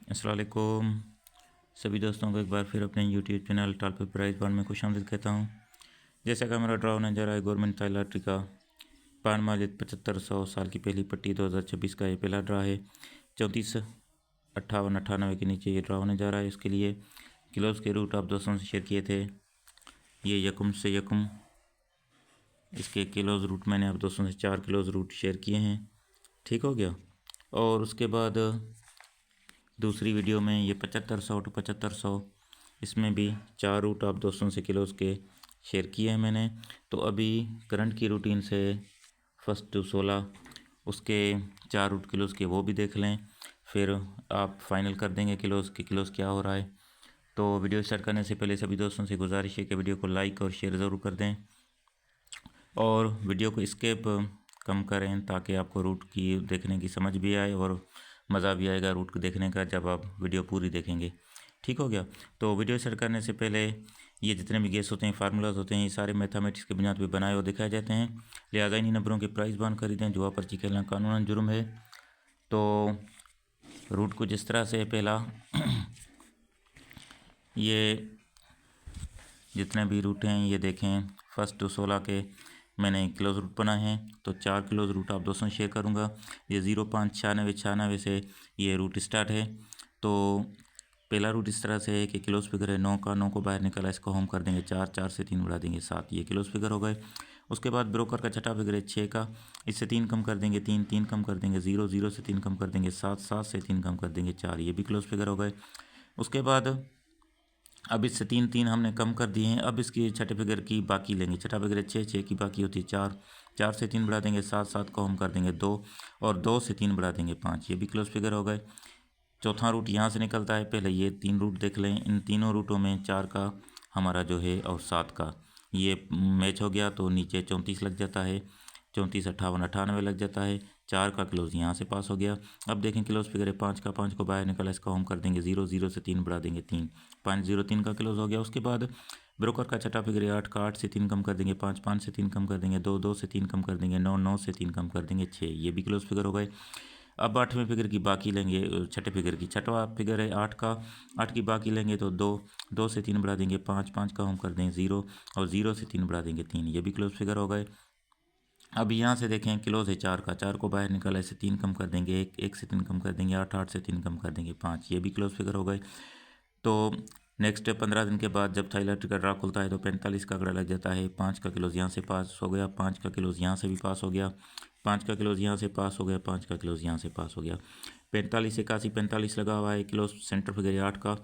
अस्सलाम वालेकुम सभी दोस्तों को एक बार फिर अपने यूट्यूब चैनल टाल पे प्राइज बार में खुशामदीद कहता हूँ। जैसा कि मेरा ड्रा होने जा रहा है गवर्नमेंट थाई लॉटरी का पान माजिद 7500 साल की पहली पट्टी 2026 का ये पहला ड्रा है। 34 58 98 के नीचे ये ड्रा होने जा रहा है। इसके लिए किलोज़ के रूट आप दोस्तों से शेयर किए थे। ये यकुम से यकुम इसके किलोज़ रूट मैंने आप दोस्तों से 4 किलोज़ रूट शेयर किए हैं। ठीक हो गया। और उसके बाद दूसरी वीडियो में ये 7500 टू 7500 इसमें भी 4 रूट आप दोस्तों से किलोज़ के शेयर किए हैं मैंने। तो अभी करंट की रूटीन से फर्स्ट टू 16 उसके 4 रूट किलोज़ के वो भी देख लें, फिर आप फाइनल कर देंगे किलोज़ क्या हो रहा है। तो वीडियो स्टार्ट करने से पहले सभी दोस्तों से गुजारिश है कि वीडियो को लाइक और शेयर ज़रूर कर दें और वीडियो को स्किप कम करें ताकि आपको रूट की देखने की समझ भी आए और मज़ा भी आएगा रूट को देखने का जब आप वीडियो पूरी देखेंगे। ठीक हो गया। तो वीडियो स्टार्ट करने से पहले ये जितने भी गेस होते हैं, फार्मूलाज होते हैं, ये सारे मैथमेटिक्स की बुनियाद पर बनाए और दिखाए जाते हैं। लिहाजा इन्हीं नंबरों के प्राइस बांध खरीदें। जुआ पर्ची खेलना कानूनन जुर्म है। तो रूट कुछ इस तरह से पहला ये जितने भी रूट हैं ये देखें, फर्स्ट टू 16 के मैंने क्लोज रूट बनाए हैं। तो 4 क्लोज रूट आप दोस्तों शेयर करूंगा। ये 0 5 96 से ये रूट स्टार्ट है। तो पहला रूट इस तरह से है कि क्लोज फिगर है 9 का, 9 को बाहर निकाला, इसको होम कर देंगे 4, 4 से 3 बढ़ा देंगे 7, ये क्लोज फिगर हो गए। उसके बाद ब्रोकर का छठा फिगर है 6 का, इससे 3 कम कर देंगे 3, 3 कम कर देंगे 0, 0 से 3 कम कर देंगे 7, 7 से 3 कम कर देंगे 4, ये भी क्लोज फिगर हो गए। उसके बाद अब इससे 3, 3 हमने कम कर दिए हैं। अब इसकी छठे फिगर की बाकी लेंगे। छठा फिगर 6, 6 की बाकी होती है 4, 4 से 3 बढ़ा देंगे 7, 7 को हम कर देंगे 2 और 2 से 3 बढ़ा देंगे 5, ये भी क्लोज फिगर हो गए। चौथा रूट यहाँ से निकलता है। पहले ये 3 रूट देख लें। इन तीनों रूटों में 4 का हमारा जो है और 7 का ये मैच हो गया तो नीचे 34 लग जाता है। 34 58 98 लग जाता है। 4 का क्लोज यहाँ से पास हो गया। अब देखें क्लोज फिगर है 5 का, 5 को बाहर निकाला, इसका होम कर देंगे 0, 0 से 3 बढ़ा देंगे 3, 5 0 3 का क्लोज हो गया। उसके बाद ब्रोकर का छठा फिगर है 8 का, 8 से 3 कम कर देंगे 5, 5 से 3 कम कर देंगे 2, 2 से 3 कम कर देंगे 9, 9 से 3 कम कर देंगे 6, ये भी क्लोज फिगर हो गए। अब आठवें फिगर की बाकी लेंगे। छठे फिगर की छठवा फिगर है 8 का, 8 की बाकी लेंगे तो 2, 2 से 3 बढ़ा देंगे 5, 5 का हम कर देंगे 0 और 0 से 3 बढ़ा देंगे 3, ये भी क्लोज फिगर हो गए। अब यहाँ से देखें क्लोज है 4 का, 4 को बाहर निकाला, इससे 3 कम कर देंगे 1, 1 से 3 कम कर देंगे 8, 8 से 3 कम कर देंगे 5, ये भी क्लोज फिगर हो गए। तो नेक्स्ट 15 दिन के बाद जब थाई लॉटरी का ड्रा खुलता है तो 45 का आंकड़ा लग जाता है। 5 का किलोज़ यहाँ से पास हो गया, 5 का किलोज़ यहाँ से भी पास हो गया, 5 का किलोज़ यहाँ से पास हो गया, 5 का किलोज़ यहाँ से पास हो गया। 45 81 45 लगा हुआ है। किलोज़ सेंटर फिगर है 8 का,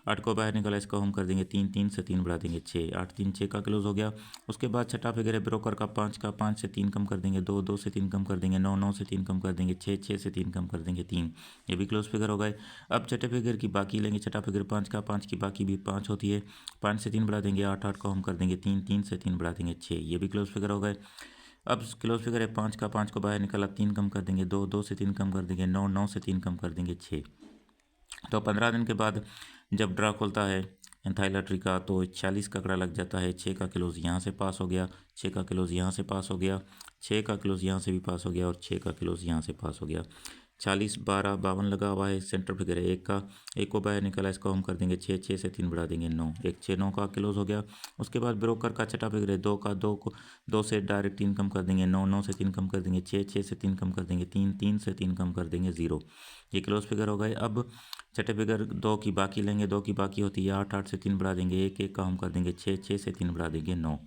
8 को बाहर निकाला, इसका हम कर देंगे 3, 3 से 3 बढ़ा देंगे 6, 8 3 6 का क्लोज हो गया। उसके बाद छठा फिगर है ब्रोकर का 5 का, 5 से 3 कम कर देंगे 2, 2 से 3 कम कर देंगे 9, 9 से 3 कम कर देंगे 6, 6 से 3 कम कर देंगे 3, ये भी क्लोज फिगर हो गए। अब छठे फिगर की बाकी लेंगे। छठा फिगर 5 का, 5 की बाकी भी 5 होती है, 5 से 3 बढ़ा देंगे 8, 8 को हम कर देंगे 3, 3 से 3 बढ़ा देंगे 6, ये भी क्लोज फिगर हो गए। अब क्लोज फिगर है 5 का, 5 को बाहर निकाला, 3 कम कर देंगे 2, 2 से 3 कम कर देंगे 9, 9 से 3 कम कर देंगे 6। तो 15 दिन के बाद जब ड्रा खुलता है थाई लॉटरी का तो 46 का आंकड़ा लग जाता है। 6 का क्लोज यहाँ से पास हो गया, 6 का क्लोज यहाँ से पास हो गया, 6 का क्लोज यहाँ से भी पास हो गया और 6 का क्लोज यहाँ से पास हो गया। 40 12 52 लगा हुआ है। सेंटर फिगर है 1 का, 1 को बाहर निकाला, इसको हम कर देंगे 6, 6 से 3 बढ़ा देंगे 9, 1 6 9 का क्लोज हो गया। उसके बाद ब्रोकर का छठा फिगर है 2 का, 2 को 2 से डायरेक्ट 3 कम कर देंगे 9, 9 से 3 कम कर देंगे 6, 6 से 3 कम कर देंगे 3, 3 से 3 कम कर देंगे 0, ये क्लोज फिगर हो गए। अब छठे फिगर 2 की बाकी लेंगे। 2 की बाकी होती है 8, 8 से 3 बढ़ा देंगे 1, 1 का हम कर देंगे 6, 6 से 3 बढ़ा देंगे 9,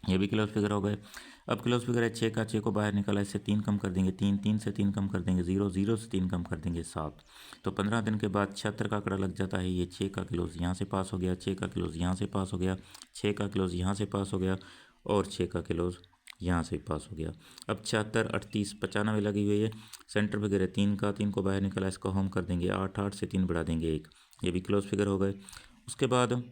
ये भी क्लोज फिगर हो गए। अब क्लोज फिगर है 6 का, 6 को बाहर निकाला, इससे 3 कम कर देंगे 3, 3 से 3 कम कर देंगे 0, 0 से 3 कम कर देंगे 7। तो 15 दिन के बाद 76 का आंकड़ा लग जाता है। ये 6 का क्लोज यहाँ से पास हो गया, 6 का क्लोज यहाँ से पास हो गया, 6 का क्लोज यहाँ से पास हो गया और 6 का क्लोज यहाँ से पास हो गया। अब 76 38 95 लगी हुई है। सेंटर फिगर है 3 का, 3 को बाहर निकाला, इसको हम कर देंगे 8, 8 से 3 बढ़ा देंगे 1, ये भी क्लोज फिगर हो गए। उसके बाद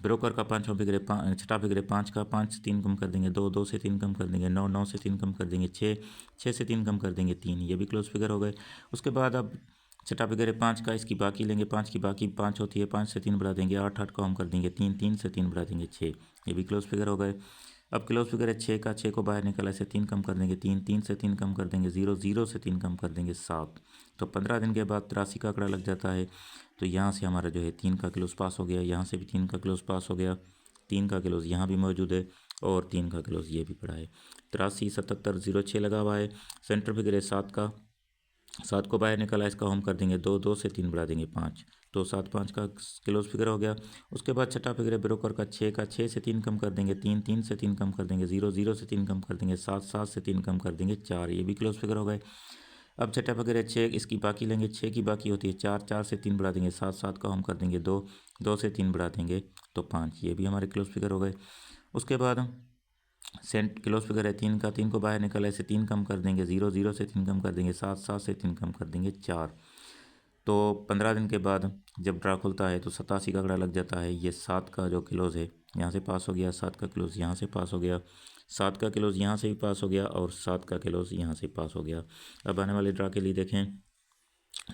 ब्रोकर का पाँचवा फिगर है छठा फिगर है 5 का, 5 से 3 कम कर देंगे 2, 2 से 3 कम कर देंगे 9, 9 से 3 कम कर देंगे 6, 6 से 3 कम कर देंगे 3, ये भी क्लोज फिगर हो गए। उसके बाद अब छठा फिगर है 5 का, इसकी बाकी लेंगे। 5 की बाकी 5 होती है, 5 से 3 बढ़ा देंगे 8, 8 को हम कर देंगे 3, 3 से 3 बढ़ा देंगे 6, ये भी क्लोज फिगर हो गए। अब क्लोज फिगर है 6 का, 6 को बाहर निकाला, इसे 3 कम कर देंगे 3, 3 से 3 कम कर देंगे 0, 0 से 3 कम कर देंगे 7। तो 15 दिन के बाद 83 का आंकड़ा लग जाता है। तो यहाँ से हमारा जो है 3 का क्लोज पास हो गया, यहाँ से भी 3 का क्लोज पास हो गया, 3 का क्लोज यहाँ भी मौजूद है और 3 का क्लोज ये भी पड़ा है। 83, 77, 06 लगा हुआ है। सेंटर फिगर है 7 का, 7 को बाहर निकाला, इसका हम कर देंगे 2, 2 से 3 बढ़ा देंगे 5, तो 7, 5 का क्लोज फिगर हो गया। उसके बाद छठा फिगर है ब्रोकर का 6 का, 6 से 3 कम कर देंगे 3, 3 से 3 कम कर देंगे 0, 0 से 3 कम कर देंगे 7, 7 से 3 कम कर देंगे 4, ये भी क्लोज फिगर हो गए। अब छठा फिगर है 6, इसकी बाकी लेंगे, 6 की बाकी होती है 4, 4 से 3 बढ़ा देंगे 7, 7 का हम कर देंगे 2, 2 से 3 बढ़ा देंगे तो 5, ये भी हमारे क्लोज फिगर हो गए। उसके बाद सेंट क्लोज फिगर है 3 का, 3 को बाहर निकाला, इसे 3 कम कर देंगे 0, 0 से 3 कम कर देंगे 7, 7 से 3 कम कर देंगे 4। तो 15 दिन के बाद जब ड्रा खुलता है तो 87 का आंकड़ा लग जाता है। ये 7 का जो क्लोज है यहाँ से पास हो गया, 7 का क्लोज यहाँ से पास हो गया, 7 का क्लोज यहाँ से भी पास हो गया और 7 का क्लोज यहाँ से पास हो गया। अब आने वाले ड्रा के लिए देखें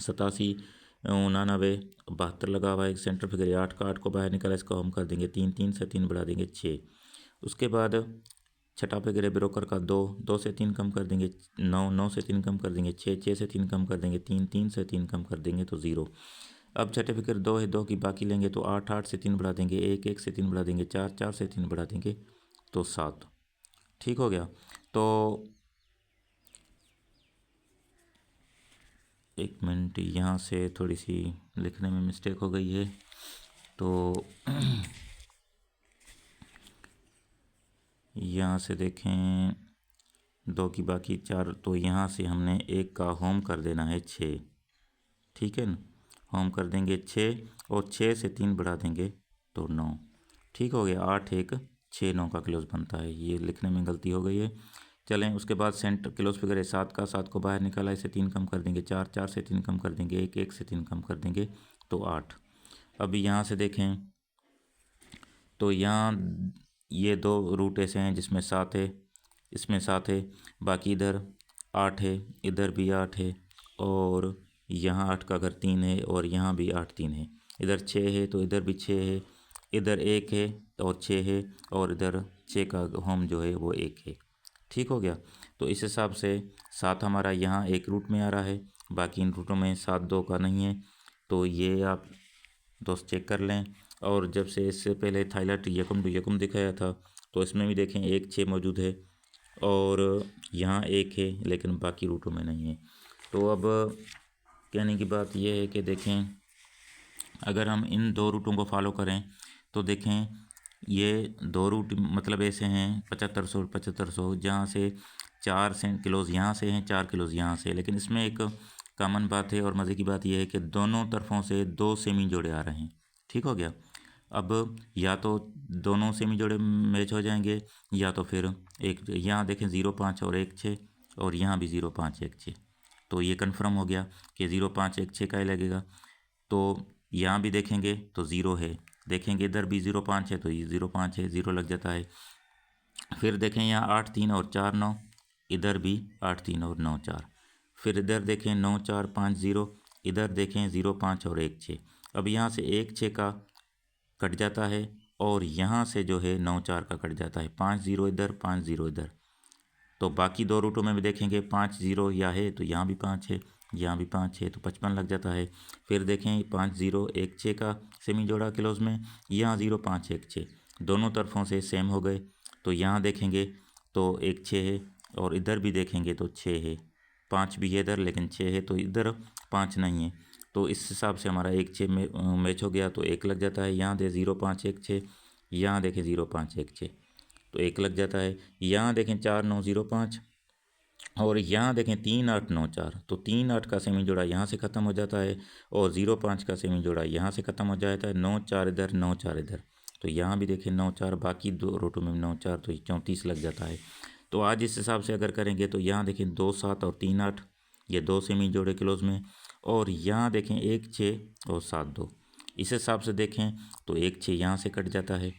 87, 99, 72 लगा हुआ है। एक सेंटर फिगर 8 का, 8 को बाहर निकाला, इसको हम कर देंगे 3, 3 से 3 बढ़ा देंगे 6। उसके बाद छठा फिगर है ब्रोकर का 2, 2 से 3 कम कर देंगे 9, 9 से 3 कम कर देंगे 6, 6 से 3 कम कर देंगे 3, 3 से 3 कम कर देंगे तो 0। अब छठे फिगर 2 है, 2 की बाकी लेंगे तो 8, 8 से 3 बढ़ा देंगे 1, 1 से 3 बढ़ा देंगे 4, 4 से 3 बढ़ा देंगे तो 7। ठीक हो गया। तो एक मिनट, यहाँ से थोड़ी सी लिखने में मिस्टेक हो गई है। तो यहाँ से देखें 2 की बाकी 4, तो यहाँ से हमने 1 का होम कर देना है 6, ठीक है ना। होम कर देंगे 6 और 6 से 3 बढ़ा देंगे तो 9। ठीक हो गया, 8, 1, 6, 9 का क्लोज बनता है। ये लिखने में गलती हो गई है। चलें, उसके बाद सेंटर क्लोज फिगर है 7 का, 7 को बाहर निकाला, इसे 3 कम कर देंगे 4, 4 से 3 कम कर देंगे 1, 1 से 3 कम कर देंगे तो 8। अभी यहाँ से देखें तो यहाँ ये 2 रूट ऐसे हैं जिसमें 7 है, इसमें 7 है, बाकी इधर 8 है, इधर भी 8 है और यहाँ 8 का घर 3 है और यहाँ भी 8, 3 है, इधर 6 है तो इधर भी 6 है, इधर 1 है और 6 है और इधर 6 का होम जो है वो 1 है। ठीक हो गया। तो इस हिसाब से 7 हमारा यहाँ एक रूट में आ रहा है, बाकी इन रूटों में 7, 2 का नहीं है। तो ये आप दोस्त चेक कर लें। और जब से इससे पहले थाईलाइट यकुम टू यकुम दिखाया था तो इसमें भी देखें 1, 6 मौजूद है और यहाँ 1 है लेकिन बाकी रूटों में नहीं है। तो अब कहने की बात यह है कि देखें अगर हम इन 2 रूटों को फॉलो करें तो देखें ये 2 रूट मतलब ऐसे हैं 7500 और 7500, जहाँ से 4 से क्लोज यहाँ से हैं, 4 क्लोज यहाँ से, लेकिन इसमें एक कॉमन बात है और मज़े की बात यह है कि दोनों तरफों से 2 सेमी जोड़े आ रहे हैं। ठीक हो गया। अब या तो दोनों सेमी जोड़े मैच हो जाएंगे या तो फिर एक, यहाँ देखें 0, 5 और 1, 6 और यहाँ भी 0, 5, 1, 6, तो ये कन्फर्म हो गया कि 0, 5, 1, 6 का ही लगेगा। तो यहाँ भी देखेंगे तो 0 है, देखेंगे इधर भी 0, 5 है तो ये 0, 5 है, 0 लग जाता है। फिर देखें यहाँ 8, 3 और 4, 9, इधर भी 8, 3 और 9, 4। फिर इधर देखें 9, 4, 5, 0, इधर देखें 0, 5 और 1, 6। अब यहाँ से 1, 6 का कट जाता है और यहाँ से जो है 9, 4 का कट जाता है, 5, 0 इधर, 5, 0 इधर। तो बाकी 2 रूटों में भी देखेंगे 5, 0 या है तो यहाँ भी 5 है, यहाँ भी 5 है तो 55 लग जाता है। फिर देखें 5, 0, 1, 6 का सेमी जोड़ा क्लोज में, यहाँ 0, 5, 1, 6 दोनों तरफों से सेम हो गए। तो यहाँ देखेंगे तो 1, 6 है और इधर भी देखेंगे तो 6 है, 5 भी है इधर लेकिन 6 है तो इधर 5 नहीं है। तो इस हिसाब से हमारा 1, 6 में मैच हो गया तो 1 लग जाता है। यहाँ दे 0, 5, 1, 6, यहाँ देखें 0, 5, 1, 6 तो 1 लग जाता है। यहाँ देखें 4, 9, 0, 5 और यहाँ देखें 3, 8, 9, 4, तो 3, 8 का सेमी जोड़ा यहाँ से ख़त्म हो जाता है और 0, 5 का सेमी जोड़ा यहाँ से ख़त्म हो जाता है। 9, 4 इधर, 9, 4 इधर, तो यहाँ भी देखें 9, 4, बाकी 2 रूटों में 9, 4 तो 34 लग जाता है। तो आज इस हिसाब से अगर करेंगे तो यहाँ देखें 2, 7 और 3, 8 ये 2 सेमी जोड़े क्लोज में, और यहाँ देखें 1, 6 और 7, 2। इस हिसाब से देखें तो 1, 6 यहाँ से कट जाता है,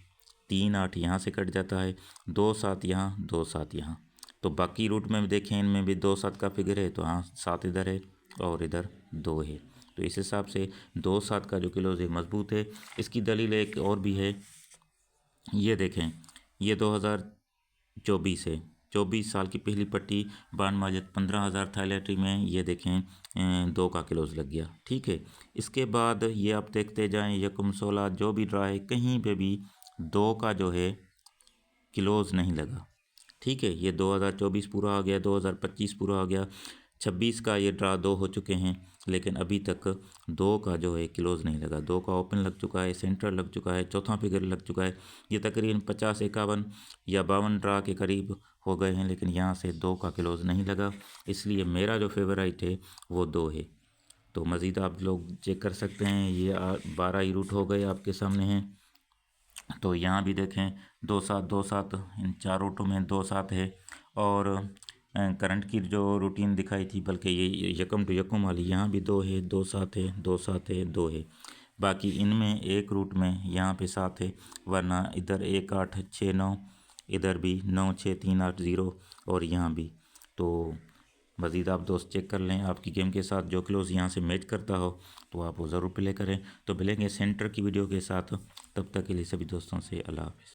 3, 8 यहाँ से कट जाता है, 2, 7 यहाँ, 2, 7 यहाँ। तो बाकी रूट में भी देखें इनमें भी 2, 7 का फिगर है तो हाँ 7 इधर है और इधर 2 है। तो इस हिसाब से 2, 7 का जो क्लोज है मजबूत है। इसकी दलील एक और भी है, ये देखें ये 24 है। 24 साल की पहली पट्टी बान माजिद 15,000 था लैटरी में, ये देखें 2 का क्लोज लग गया। ठीक है, इसके बाद ये आप देखते जाएं यकम 16 जो भी ड्रा है कहीं पे भी 2 का जो है क्लोज नहीं लगा। ठीक है, ये 2024 पूरा हो गया, 2025 पूरा हो गया, 26 का ये ड्रा 2 हो चुके हैं, लेकिन अभी तक 2 का जो है क्लोज नहीं लगा। 2 का ओपन लग चुका है, सेंटर लग चुका है, चौथा फिगर लग चुका है। ये तकरीबन 50, 51 या 52 ड्रा के करीब हो गए हैं, लेकिन यहाँ से 2 का क्लोज नहीं लगा। इसलिए मेरा जो फेवराइट है वो 2 है। तो मज़ीद आप लोग चेक कर सकते हैं, ये 12 ही रूट हो गए आपके सामने हैं। तो यहाँ भी देखें 2-7 2-7, इन 4 रूटों में 2-7 है। और करंट की जो रूटीन दिखाई थी, बल्कि ये यकम टू यकम वाली, यहाँ भी 2 है, 2-7 है, 2-7 है, 2 है। बाकी इनमें एक रूट में यहाँ पे 7 है, वरना इधर 1-8-6-9, इधर भी 9-6-3-8-0 और यहाँ भी। तो मज़ीद आप दोस्त चेक कर लें, आपकी गेम के साथ जो क्लोज यहाँ से मैच करता हो तो आप वो ज़रूर प्ले करें। तो मिलेंगे सेंटर की वीडियो के साथ, तब तक के लिए सभी दोस्तों से अल्लाह हाफ़िज़।